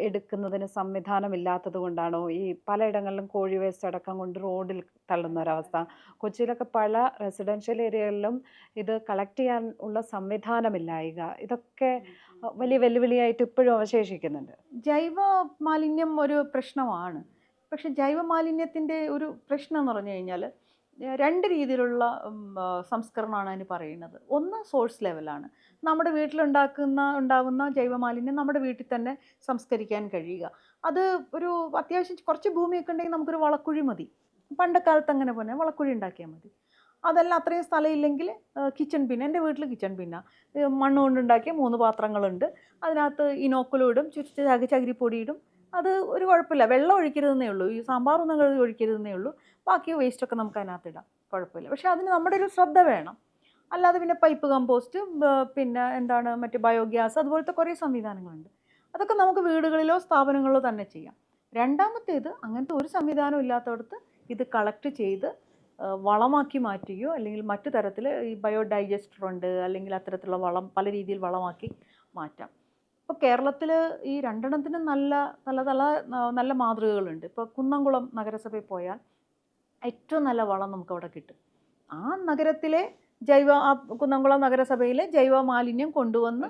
എടുക്കുന്നതിന് സംവിധാനമില്ലാത്തത് കൊണ്ടാണോ ഈ പലയിടങ്ങളിലും കോഴി വേസ്റ്റ് അടക്കം കൊണ്ട് റോഡിൽ തള്ളുന്ന ഒരവസ്ഥ? കൊച്ചിയിലൊക്കെ പല റെസിഡൻഷ്യൽ ഏരിയകളിലും ഇത് കളക്ട് ചെയ്യാൻ ഉള്ള സംവിധാനമില്ലായ്ക, ഇതൊക്കെ വലിയ വെല്ലുവിളിയായിട്ട് ഇപ്പോഴും അവശേഷിക്കുന്നുണ്ട്. ജൈവ മാലിന്യം ഒരു പ്രശ്നമാണ്. പക്ഷെ ജൈവ മാലിന്യത്തിൻ്റെ ഒരു പ്രശ്നം എന്ന് പറഞ്ഞു കഴിഞ്ഞാൽ 2 രീതിയിലുള്ള സംസ്കരണമാണ് അതിന് പറയുന്നത്. ഒന്ന് സോഴ്സ് ലെവലാണ്, നമ്മുടെ വീട്ടിലുണ്ടാവുന്ന ജൈവമാലിന്യം നമ്മുടെ വീട്ടിൽ തന്നെ സംസ്കരിക്കാൻ കഴിയുക. അത് ഒരു അത്യാവശ്യം കുറച്ച് ഭൂമിയൊക്കെ ഉണ്ടെങ്കിൽ നമുക്കൊരു വളക്കുഴി മതി. പണ്ടക്കാലത്ത് അങ്ങനെ പോലെ വളക്കുഴി ഉണ്ടാക്കിയാൽ മതി. അതല്ല അത്രയും സ്ഥലമില്ലെങ്കിൽ കിച്ചൺ ബിൻ, എൻ്റെ വീട്ടിൽ കിച്ചൺ ബിന്നാണ്, മണ്ണ് കൊണ്ടുണ്ടാക്കിയ 3 പാത്രങ്ങളുണ്ട്. അതിനകത്ത് ഇനോക്കുലം ഇടും, ചകിരിപ്പൊടി ഇടും. അത് ഒരു കുഴപ്പമില്ല, വെള്ളം ഒഴിക്കരുതെന്നേ ഉള്ളൂ, ഈ സാമ്പാറൊന്നും ഒഴിക്കരുതെന്നേ ഉള്ളൂ. ബാക്കി വേസ്റ്റൊക്കെ നമുക്ക് അതിനകത്ത് ഇടാം, കുഴപ്പമില്ല. പക്ഷേ അതിന് നമ്മുടെ ഒരു ശ്രദ്ധ വേണം. അല്ലാതെ പിന്നെ പൈപ്പ് കമ്പോസ്റ്റ്, പിന്നെ മറ്റ് ബയോഗ്യാസ്, അതുപോലത്തെ കുറേ സംവിധാനങ്ങളുണ്ട്. അതൊക്കെ നമുക്ക് വീടുകളിലോ സ്ഥാപനങ്ങളിലോ തന്നെ ചെയ്യാം. രണ്ടാമത്തേത്, അങ്ങനത്തെ ഒരു സംവിധാനം ഇല്ലാത്തടത്ത് ഇത് കളക്ട് ചെയ്ത് വളമാക്കി മാറ്റുകയോ അല്ലെങ്കിൽ മറ്റു തരത്തിൽ ഈ ബയോഡൈജസ്റ്റർ ഉണ്ട്, അല്ലെങ്കിൽ അത്തരത്തിലുള്ള വളം, പല രീതിയിൽ വളമാക്കി മാറ്റാം. ഇപ്പോൾ കേരളത്തിൽ ഈ 2 നല്ല മാതൃകകളുണ്ട്. ഇപ്പോൾ കുന്നംകുളം നഗരസഭയിൽ പോയാൽ ഏറ്റവും നല്ല വളം നമുക്കവിടെ കിട്ടും. ആ നഗരത്തിലെ കുന്നംകുളം നഗരസഭയിലെ ജൈവ മാലിന്യം കൊണ്ടുവന്ന്,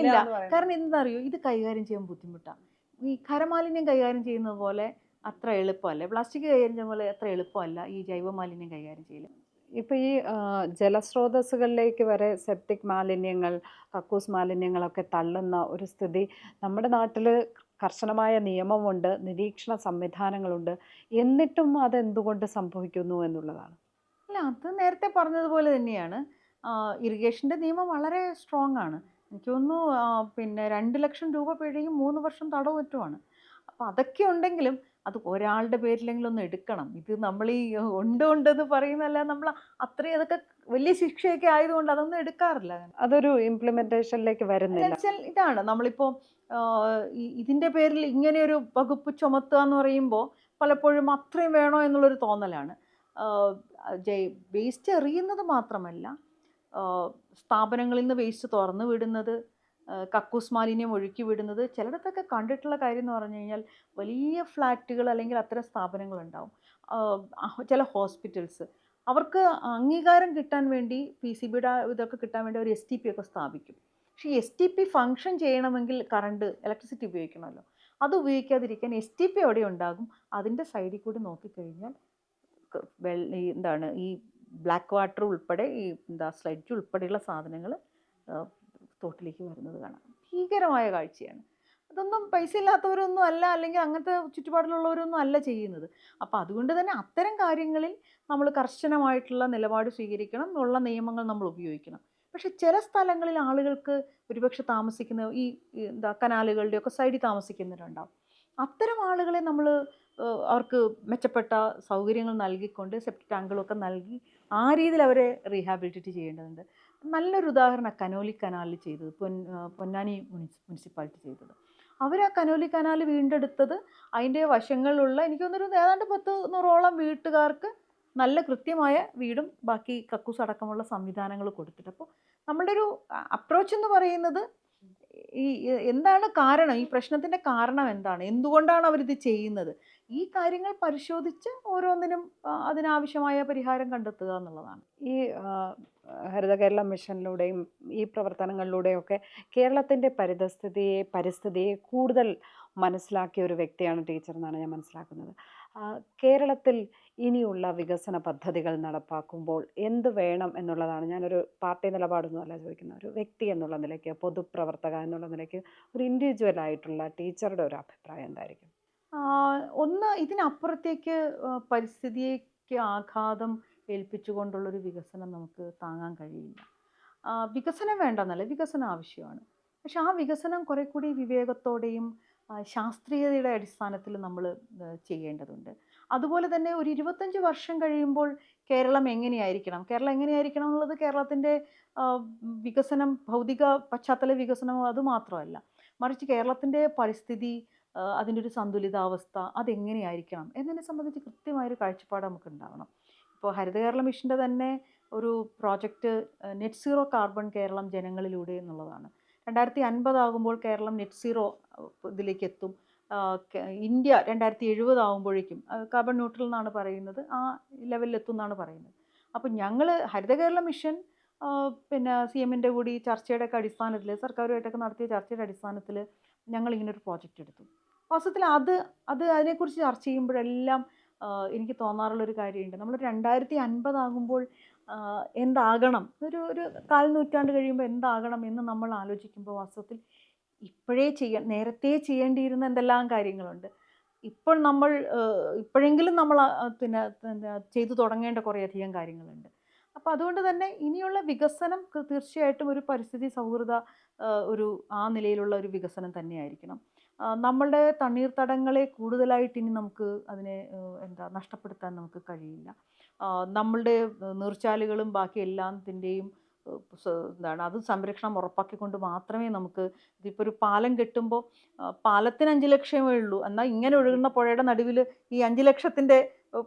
ഇല്ല. കാരണം എന്താണെന്നറിയോ, ഇത് കൈകാര്യം ചെയ്യാൻ ബുദ്ധിമുട്ടാണ്. ഈ ഖരമാലിന്യം കൈകാര്യം ചെയ്യുന്നത് പോലെ അത്ര എളുപ്പമല്ല, പ്ലാസ്റ്റിക് കൈകാര്യം ചെയ്യുന്ന പോലെ അത്ര എളുപ്പമല്ല ഈ ജൈവ മാലിന്യം കൈകാര്യം ചെയ്യൽ. ഇപ്പോൾ ഈ ജലസ്രോതസ്സുകളിലേക്ക് വരെ സെപ്റ്റിക് മാലിന്യങ്ങൾ, കക്കൂസ് മാലിന്യങ്ങളൊക്കെ തള്ളുന്ന ഒരു സ്ഥിതി നമ്മുടെ നാട്ടിൽ കർശനമായ നിയമമുണ്ട്, നിരീക്ഷണ സംവിധാനങ്ങളുണ്ട്, എന്നിട്ടും അതെന്തുകൊണ്ട് സംഭവിക്കുന്നു എന്നുള്ളതാണ്. അല്ല, അത് നേരത്തെ പറഞ്ഞതുപോലെ തന്നെയാണ്. ഇറിഗേഷൻ്റെ നിയമം വളരെ സ്ട്രോങ് ആണ്. എനിക്ക് തോന്നുന്നു പിന്നെ 2 ലക്ഷം രൂപ പിഴയും 3 വർഷം തടവ് മറ്റുമാണ്. അപ്പോൾ അതൊക്കെ ഉണ്ടെങ്കിലും അത് ഒരാളുടെ പേരിലെങ്കിലും ഒന്ന് എടുക്കണം. ഇത് നമ്മൾ ഈ ഉണ്ടെന്ന് പറയുന്നതല്ല, നമ്മൾ അത്രയും അതൊക്കെ വലിയ ശിക്ഷയൊക്കെ ആയതുകൊണ്ട് അതൊന്നും എടുക്കാറില്ല. അതൊരു ഇംപ്ലിമെന്റേഷനിലേക്ക് വരുന്നില്ല. എന്നുവെച്ചാൽ ഇതാണ് നമ്മളിപ്പോൾ ഇതിൻ്റെ പേരിൽ ഇങ്ങനെയൊരു വകുപ്പ് ചുമത്തുക എന്ന് പറയുമ്പോൾ പലപ്പോഴും അത്രയും വേണോ എന്നുള്ളൊരു തോന്നലാണ്. വേസ്റ്റ് എറിയുന്നത് മാത്രമല്ല, സ്ഥാപനങ്ങളിൽ നിന്ന് വേസ്റ്റ് തുറന്നു വിടുന്നത്, കക്കൂസ് മാലിന്യം ഒഴുക്കി വിടുന്നത്, ചിലയിടത്തൊക്കെ കണ്ടിട്ടുള്ള കാര്യം എന്ന് പറഞ്ഞു കഴിഞ്ഞാൽ വലിയ ഫ്ലാറ്റുകൾ അല്ലെങ്കിൽ അത്തരം സ്ഥാപനങ്ങളുണ്ടാവും. ചില ഹോസ്പിറ്റൽസ് അവർക്ക് അംഗീകാരം കിട്ടാൻ വേണ്ടി PCBയുടെ ഇതൊക്കെ കിട്ടാൻ വേണ്ടി ഒരു STP ഒക്കെ സ്ഥാപിക്കും. പക്ഷേ STP ഫങ്ഷൻ ചെയ്യണമെങ്കിൽ ഇലക്ട്രിസിറ്റി ഉപയോഗിക്കണമല്ലോ. അത് ഉപയോഗിക്കാതിരിക്കാൻ STP അവിടെ ഉണ്ടാകും. അതിൻ്റെ സൈഡിൽ കൂടി നോക്കിക്കഴിഞ്ഞാൽ ഈ ബ്ലാക്ക് വാട്ടർ ഉൾപ്പെടെ സ്ലഡ്ജ് ഉൾപ്പെടെയുള്ള സാധനങ്ങൾ തോട്ടിലേക്ക് വരുന്നത് കാണാം. ഭീകരമായ കാഴ്ചയാണ്. അതൊന്നും പൈസ ഇല്ലാത്തവരൊന്നും അല്ല, അല്ലെങ്കിൽ അങ്ങനത്തെ ചുറ്റുപാടിലുള്ളവരൊന്നും അല്ല ചെയ്യുന്നത്. അപ്പോൾ അതുകൊണ്ട് തന്നെ അത്തരം കാര്യങ്ങളിൽ നമ്മൾ കർശനമായിട്ടുള്ള നിലപാട് സ്വീകരിക്കണം, ഉള്ള നിയമങ്ങൾ നമ്മൾ ഉപയോഗിക്കണം. പക്ഷെ ചില സ്ഥലങ്ങളിൽ ആളുകൾക്ക് ഒരുപക്ഷെ താമസിക്കുന്ന ഈ കനാലുകളുടെയൊക്കെ സൈഡിൽ താമസിക്കുന്നവരുണ്ടാവും. അത്തരം ആളുകളെ നമ്മൾ അവർക്ക് മെച്ചപ്പെട്ട സൗകര്യങ്ങൾ നൽകിക്കൊണ്ട് സെപ്റ്റിക് ടാങ്കുകളൊക്കെ നൽകി ആ രീതിയിൽ അവരെ റീഹാബിലിറ്റേറ്റ് ചെയ്യേണ്ടതുണ്ട്. നല്ലൊരു ഉദാഹരണം കനോലി കനാലിൽ ചെയ്തത്, പൊന്നാനി മുനിസിപ്പാലിറ്റി ചെയ്തത്. അവർ ആ കനോലി കനാൽ വീണ്ടെടുത്തത് അതിൻ്റെ വശങ്ങളിലുള്ള എനിക്ക് തോന്നുന്നൊരു ഏതാണ്ട് 100-100ഓളം വീട്ടുകാർക്ക് നല്ല കൃത്യമായ വീടും ബാക്കി കക്കൂസ് അടക്കമുള്ള സംവിധാനങ്ങൾ കൊടുത്തിട്ട്. അപ്പോൾ നമ്മളുടെ ഒരു അപ്രോച്ച് എന്ന് പറയുന്നത് എന്താണ് കാരണം, ഈ പ്രശ്നത്തിൻ്റെ കാരണം എന്താണ്, എന്തുകൊണ്ടാണ് അവരിത് ചെയ്യുന്നത്, ഈ കാര്യങ്ങൾ പരിശോധിച്ച് ഓരോന്നിനും അതിനാവശ്യമായ പരിഹാരം കണ്ടെത്തുക എന്നുള്ളതാണ്. ഈ ഹരിത കേരളം മിഷനിലൂടെയും ഈ പ്രവർത്തനങ്ങളിലൂടെയൊക്കെ കേരളത്തിൻ്റെ പരിസ്ഥിതിയെ കൂടുതൽ മനസ്സിലാക്കിയ ഒരു വ്യക്തിയാണ് ടീച്ചർ എന്നാണ് ഞാൻ മനസ്സിലാക്കുന്നത്. കേരളത്തിൽ ഇനിയുള്ള വികസന പദ്ധതികൾ നടപ്പാക്കുമ്പോൾ എന്ത് വേണം എന്നുള്ളതാണ്. ഞാനൊരു പാർട്ടി നിലപാടൊന്നുമല്ല ചോദിക്കുന്നത്, ഒരു വ്യക്തി എന്നുള്ള നിലയ്ക്ക്, പൊതുപ്രവർത്തക എന്നുള്ള നിലയ്ക്ക്, ഒരു ഇൻഡിവിജ്വൽ ആയിട്ടുള്ള ടീച്ചറുടെ ഒരു അഭിപ്രായം എന്തായിരിക്കും? ഒന്ന്, ഇതിനപ്പുറത്തേക്ക് പരിസ്ഥിതിക്ക് ആഘാതം ഏൽപ്പിച്ചുകൊണ്ടുള്ളൊരു വികസനം നമുക്ക് താങ്ങാൻ കഴിയില്ല. വികസനം വേണ്ടെന്നല്ല, വികസനം ആവശ്യമാണ്. പക്ഷെ ആ വികസനം കുറെ കൂടി വിവേകത്തോടെയും ശാസ്ത്രീയതയുടെ അടിസ്ഥാനത്തിൽ നമ്മൾ ചെയ്യേണ്ടതുണ്ട്. അതുപോലെ തന്നെ ഒരു 25 വർഷം കഴിയുമ്പോൾ കേരളം എങ്ങനെയായിരിക്കണം എന്നുള്ളത് കേരളത്തിൻ്റെ വികസനം, ഭൗതിക പശ്ചാത്തല വികസനം അതുമാത്രമല്ല, മറിച്ച് കേരളത്തിൻ്റെ പരിസ്ഥിതി, അതിൻ്റെ ഒരു സന്തുലിതാവസ്ഥ അതെങ്ങനെയായിരിക്കണം എന്നതിനെ സംബന്ധിച്ച് കൃത്യമായൊരു കാഴ്ചപ്പാട് നമുക്ക് ഉണ്ടാവണം. ഇപ്പോൾ ഹരിത കേരള മിഷൻ്റെ തന്നെ ഒരു project net zero carbon Keralam ജനങ്ങളിലൂടെ എന്നുള്ളതാണ്. 2050 ആകുമ്പോൾ കേരളം നെറ്റ് സീറോ ഇതിലേക്ക് എത്തും. ഇന്ത്യ 2070 ആകുമ്പോഴേക്കും കാർബൺ ന്യൂട്രൽ എന്നാണ് പറയുന്നത്, ആ ലെവലിലെത്തും എന്നാണ് പറയുന്നത്. അപ്പോൾ ഞങ്ങൾ ഹരിത കേരള മിഷൻ പിന്നെ CMൻ്റെ കൂടി ചർച്ചയുടെയൊക്കെ അടിസ്ഥാനത്തിൽ, സർക്കാരുമായിട്ടൊക്കെ നടത്തിയ ചർച്ചയുടെ അടിസ്ഥാനത്തിൽ ഞങ്ങളിങ്ങനൊരു പ്രോജക്റ്റ് എടുത്തു. വാസ്തവത്തിൽ അതിനെക്കുറിച്ച് ചർച്ച ചെയ്യുമ്പോഴെല്ലാം എനിക്ക് തോന്നാറുള്ളൊരു കാര്യമുണ്ട്. നമ്മൾ 2050 ആകുമ്പോൾ എന്താകണം, ഒരു 1/4 നൂറ്റാണ്ട് കഴിയുമ്പോൾ എന്താകണം എന്ന് നമ്മൾ ആലോചിക്കുമ്പോൾ വാസ്തവത്തിൽ നേരത്തെ ചെയ്യേണ്ടിയിരുന്ന എന്തെല്ലാം കാര്യങ്ങളുണ്ട്. ഇപ്പോഴെങ്കിലും നമ്മൾ ചെയ്തു തുടങ്ങേണ്ട കുറേയധികം കാര്യങ്ങളുണ്ട്. അപ്പോൾ അതുകൊണ്ട് തന്നെ ഇനിയുള്ള വികസനം തീർച്ചയായിട്ടും ഒരു പരിസ്ഥിതി സൗഹൃദ ആ നിലയിലുള്ള ഒരു വികസനം തന്നെയായിരിക്കണം. നമ്മളുടെ തണ്ണീർത്തടങ്ങളെ കൂടുതലായിട്ട് ഇനി നമുക്ക് അതിനെ നഷ്ടപ്പെടുത്താൻ നമുക്ക് കഴിയില്ല. നമ്മളുടെ നീർച്ചാലുകളും ബാക്കി എല്ലാത്തിൻ്റെയും അത് സംരക്ഷണം ഉറപ്പാക്കിക്കൊണ്ട് മാത്രമേ നമുക്ക്, ഇതിപ്പോൾ ഒരു പാലം കെട്ടുമ്പോൾ പാലത്തിന് 5 ലക്ഷമേ ഉള്ളൂ, എന്നാൽ ഇങ്ങനെ ഒഴുകുന്ന പുഴയുടെ നടുവിൽ ഈ 5 ലക്ഷത്തിൻ്റെ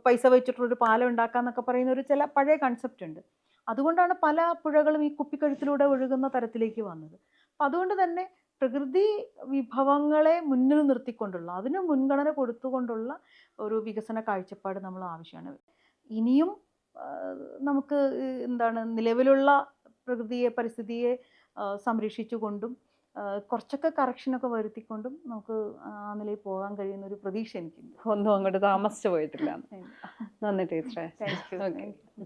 പൈസ വെച്ചിട്ടുള്ളൊരു പാലം ഉണ്ടാക്കാമെന്നൊക്കെ പറയുന്ന ഒരു ചില പഴയ കൺസെപ്റ്റ് ഉണ്ട്. അതുകൊണ്ടാണ് പല പുഴകളും ഈ കുപ്പിക്കഴുത്തിലൂടെ ഒഴുകുന്ന തരത്തിലേക്ക് വന്നത്. അപ്പം അതുകൊണ്ട് തന്നെ പ്രകൃതി വിഭവങ്ങളെ മുന്നിൽ നിർത്തിക്കൊണ്ടുള്ള, അതിന് മുൻഗണന കൊടുത്തുകൊണ്ടുള്ള ഒരു വികസന കാഴ്ചപ്പാട് നമ്മൾ ആവശ്യമാണ്. ഇനിയും നമുക്ക് നിലവിലുള്ള പരിസ്ഥിതിയെ സംരക്ഷിച്ചുകൊണ്ടും കുറച്ചൊക്കെ കറക്ഷനൊക്കെ വരുത്തിക്കൊണ്ടും നമുക്ക് ആ നിലയിൽ പോകാൻ കഴിയുന്ന ഒരു പ്രതീക്ഷ എനിക്കുണ്ട്. ഒന്നും അങ്ങോട്ട് താമസിച്ചു പോയിട്ടില്ല. നന്ദി ടീച്ചറെ. Thank you.